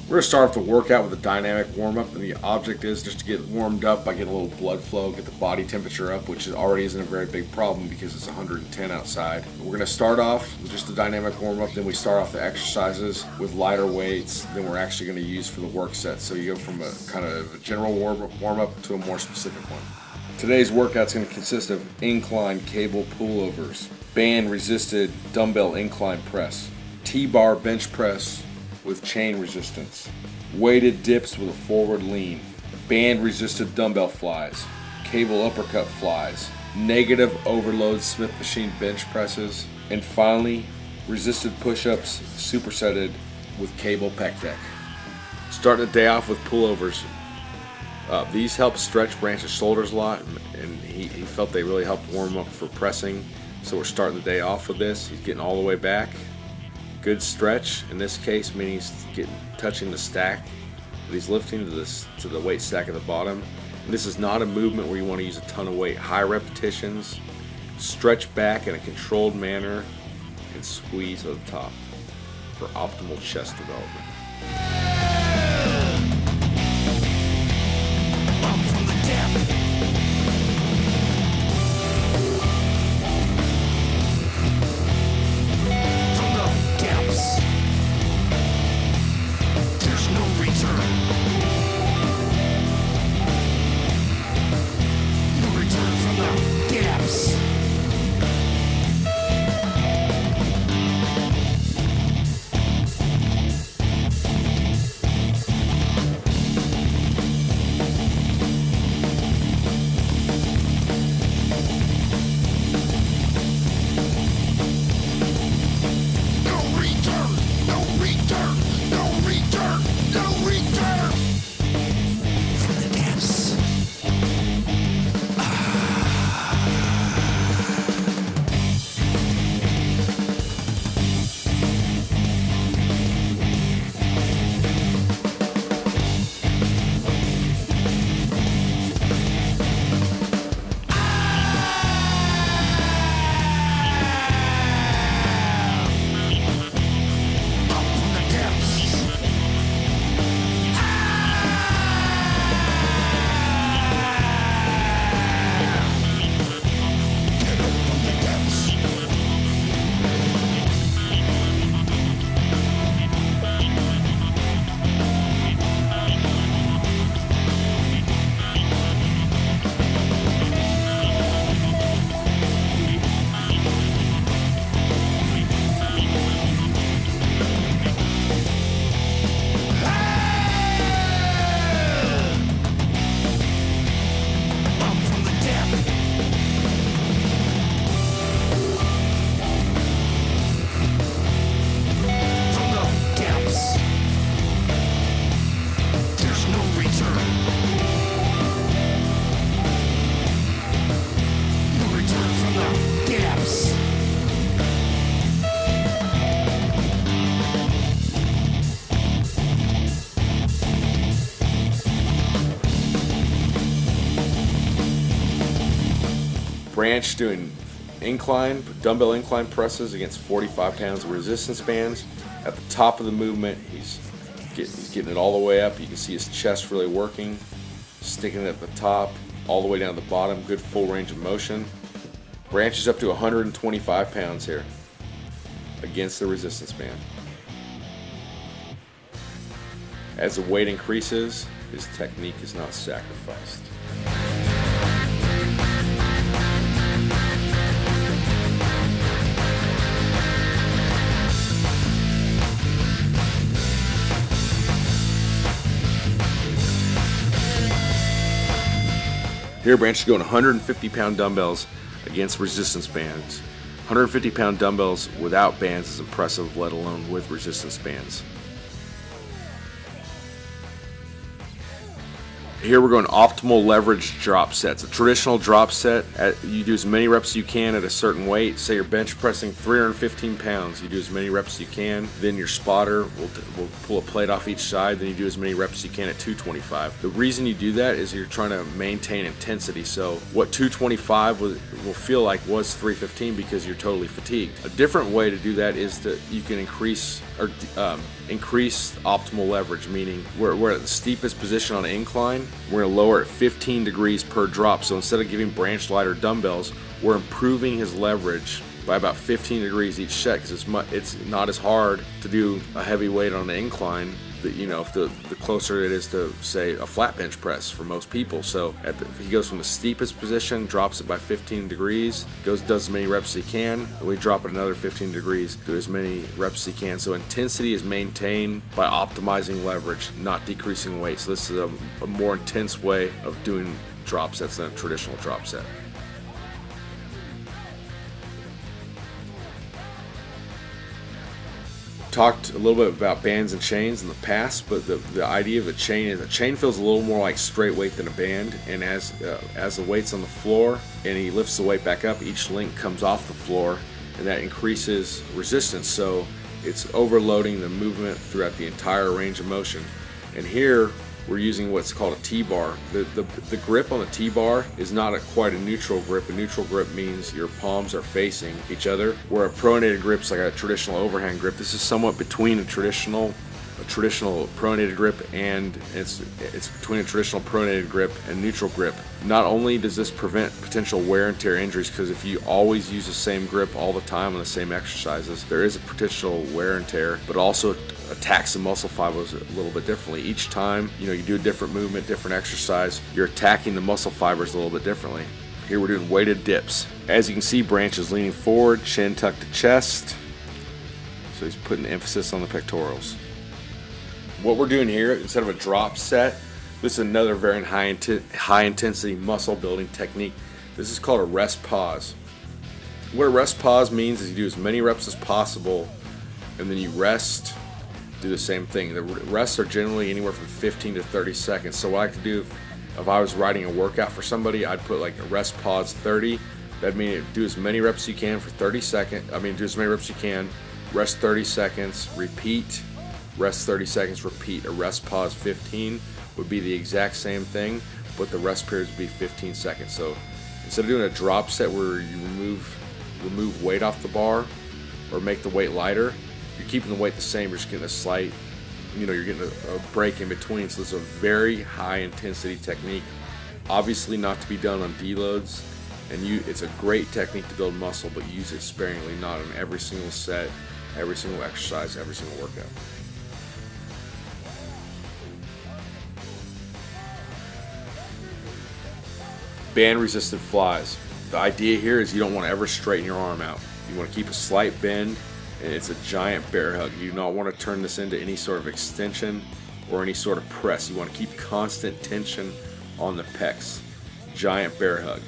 We're going to start off the workout with a dynamic warm-up, and the object is just to get warmed up by getting a little blood flow, get the body temperature up, which already isn't a very big problem because it's 110 outside. We're going to start off with just a dynamic warm-up, then we start off the exercises with lighter weights than we're actually going to use for the work set. So you go from a kind of a general warm-up to a more specific one. Today's workout is going to consist of incline cable pullovers, band resisted dumbbell incline press, T-bar bench press with chain resistance, weighted dips with a forward lean, band resisted dumbbell flies, cable uppercut flies, negative overload Smith machine bench presses, and finally resisted push-ups supersetted with cable pec deck. Starting the day off with pullovers. These help stretch Bryant's shoulders a lot, and he felt they really helped warm him up for pressing. So we're starting the day off with this. He's getting all the way back. Good stretch in this case, meaning he's touching the stack that he's lifting to the weight stack at the bottom. And this is not a movement where you want to use a ton of weight. High repetitions, stretch back in a controlled manner, and squeeze at the top for optimal chest development. Branch doing dumbbell incline presses against 45 pounds of resistance bands. At the top of the movement, he's getting it all the way up. You can see his chest really working, sticking it at the top, all the way down to the bottom. Good full range of motion. Branch is up to 125 pounds here against the resistance band. As the weight increases, his technique is not sacrificed. Here, Branch is going 150-pound dumbbells against resistance bands. 150-pound dumbbells without bands is impressive, let alone with resistance bands. Here we're going optimal leverage drop sets. A traditional drop set, you do as many reps as you can at a certain weight. Say you're bench pressing 315 pounds, you do as many reps as you can. Then your spotter will pull a plate off each side, then you do as many reps as you can at 225. The reason you do that is you're trying to maintain intensity. So what 225 will feel like was 315 because you're totally fatigued. A different way to do that is that you can increase or increase optimal leverage, meaning we're at the steepest position on an incline. We're going to lower it 15 degrees per drop. So instead of giving Branch lighter dumbbells, we're improving his leverage by about 15 degrees each set, because it's not as hard to do a heavy weight on an incline. If the closer it is to, say, a flat bench press for most people. So he goes from the steepest position, drops it by 15 degrees, does as many reps as he can, and we drop it another 15 degrees, do as many reps as he can. So intensity is maintained by optimizing leverage, not decreasing weight. So this is a more intense way of doing drop sets than a traditional drop set. Talked a little bit about bands and chains in the past, but the idea of a chain is a chain feels a little more like straight weight than a band, and as the weight's on the floor and he lifts the weight back up, each link comes off the floor, and that increases resistance, so it's overloading the movement throughout the entire range of motion. And here we're using what's called a T-bar. The grip on the T-bar is not quite a neutral grip. A neutral grip means your palms are facing each other, where a pronated grip is like a traditional overhand grip. This is somewhat between a traditional pronated grip, and it's between a traditional pronated grip and neutral grip. Not only does this prevent potential wear and tear injuries, because if you always use the same grip all the time on the same exercises, there is a potential wear and tear, but also attacks the muscle fibers a little bit differently. Each time you do a different movement, different exercise, you're attacking the muscle fibers a little bit differently. Here we're doing weighted dips. As you can see, Branch is leaning forward, chin tucked to chest, so he's putting emphasis on the pectorals. What we're doing here, instead of a drop set, this is another very high intensity muscle building technique. This is called a rest pause. What a rest pause means is you do as many reps as possible, and then you rest, do the same thing. The rests are generally anywhere from 15 to 30 seconds. So what I could do if I was writing a workout for somebody, I'd put like a rest pause 30. That'd mean do as many reps as you can for 30 seconds. Do as many reps as you can, rest 30 seconds, repeat, rest 30 seconds, repeat. A rest pause 15 would be the exact same thing, but the rest periods would be 15 seconds. So instead of doing a drop set where you remove weight off the bar or make the weight lighter, you're keeping the weight the same, you're just getting a slight, you're getting a break in between. So it's a very high intensity technique, obviously not to be done on deloads, and it's a great technique to build muscle, but use it sparingly, not on every single set, every single exercise, every single workout. Band resisted flies. The idea here is you don't want to ever straighten your arm out. You want to keep a slight bend, and it's a giant bear hug. You do not want to turn this into any sort of extension or any sort of press. You want to keep constant tension on the pecs. Giant bear hug.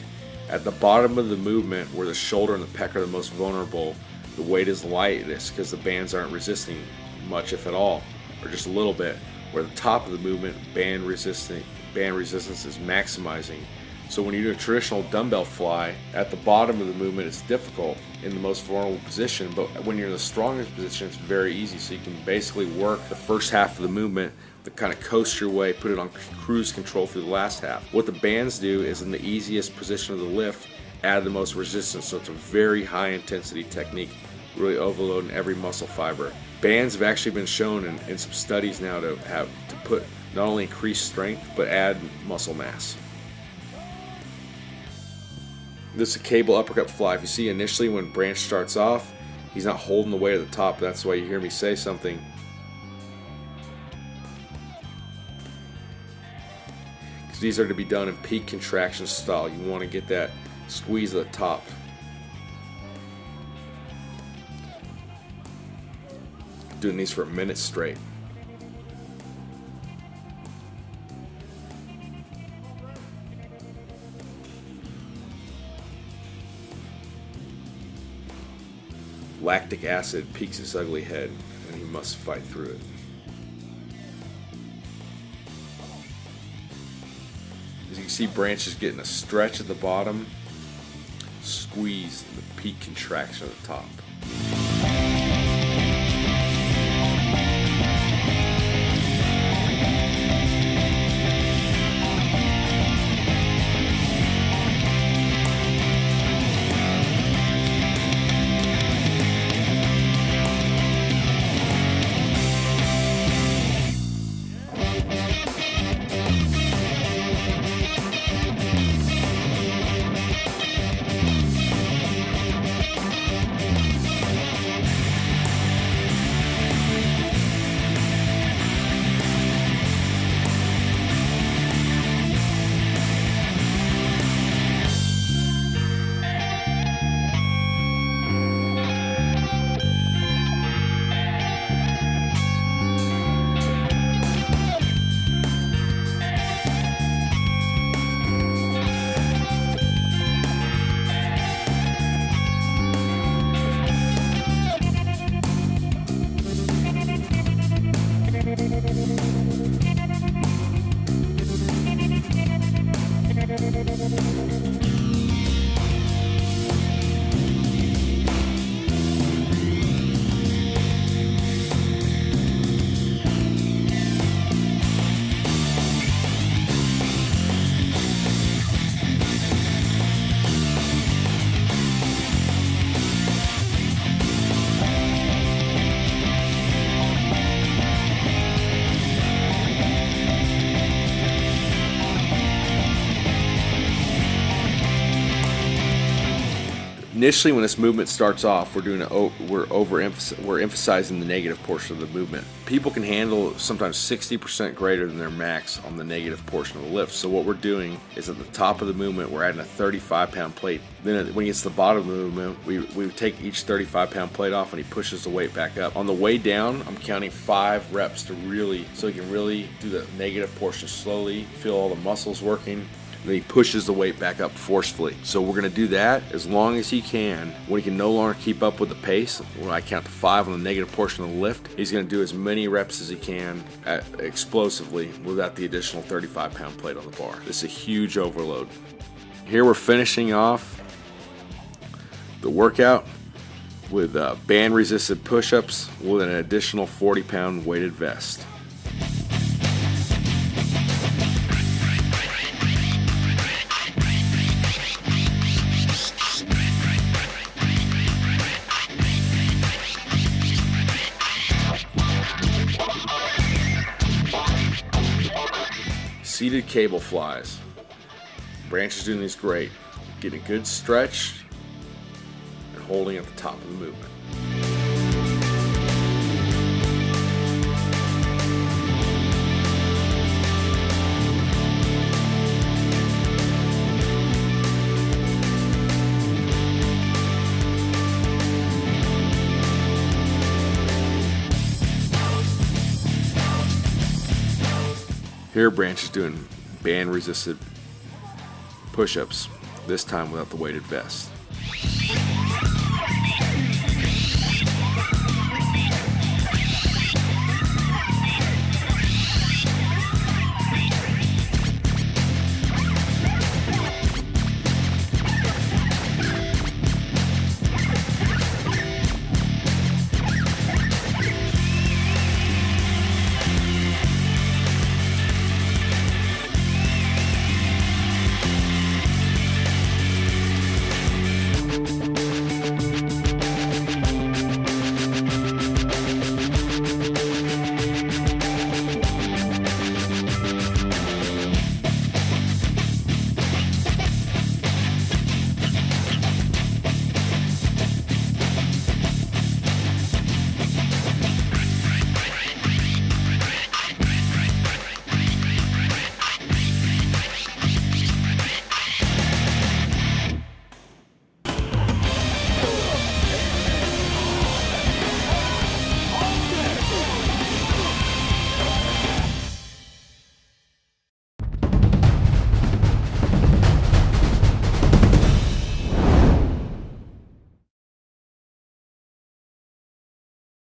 At the bottom of the movement, where the shoulder and the pec are the most vulnerable, the weight is lightest because the bands aren't resisting much, if at all, or just a little bit. Where the top of the movement, band resistance is maximizing. So when you do a traditional dumbbell fly, at the bottom of the movement it's difficult in the most vulnerable position, but when you're in the strongest position it's very easy. So you can basically work the first half of the movement to kind of coast your way, put it on cruise control through the last half. What the bands do is in the easiest position of the lift, add the most resistance. So it's a very high intensity technique, really overloading every muscle fiber. Bands have actually been shown in some studies now to put not only increase strength, but add muscle mass. This is a cable uppercut fly. If you see initially when Branch starts off, he's not holding the weight at the top. That's why you hear me say something. Because these are to be done in peak contraction style. You want to get that squeeze at the top. Doing these for a minute straight. Lactic acid peeks its ugly head, and he must fight through it. As you can see, Branch is getting a stretch at the bottom, squeeze the peak contraction at the top. Initially, when this movement starts off, we're emphasizing the negative portion of the movement. People can handle sometimes 60% greater than their max on the negative portion of the lift. So what we're doing is at the top of the movement, we're adding a 35-pound plate. Then when he gets to the bottom of the movement, we take each 35-pound plate off, and he pushes the weight back up. On the way down, I'm counting 5 reps so he can really do the negative portion slowly, feel all the muscles working. Then he pushes the weight back up forcefully. So we're going to do that as long as he can. When he can no longer keep up with the pace, when I count to 5 on the negative portion of the lift, he's going to do as many reps as he can explosively without the additional 35-pound plate on the bar. This is a huge overload. Here we're finishing off the workout with band-resisted push-ups with an additional 40-pound weighted vest. Seated cable flies. Branch is doing these great. Getting a good stretch and holding at the top of the movement. Here Branch is doing band resisted push-ups, this time without the weighted vest.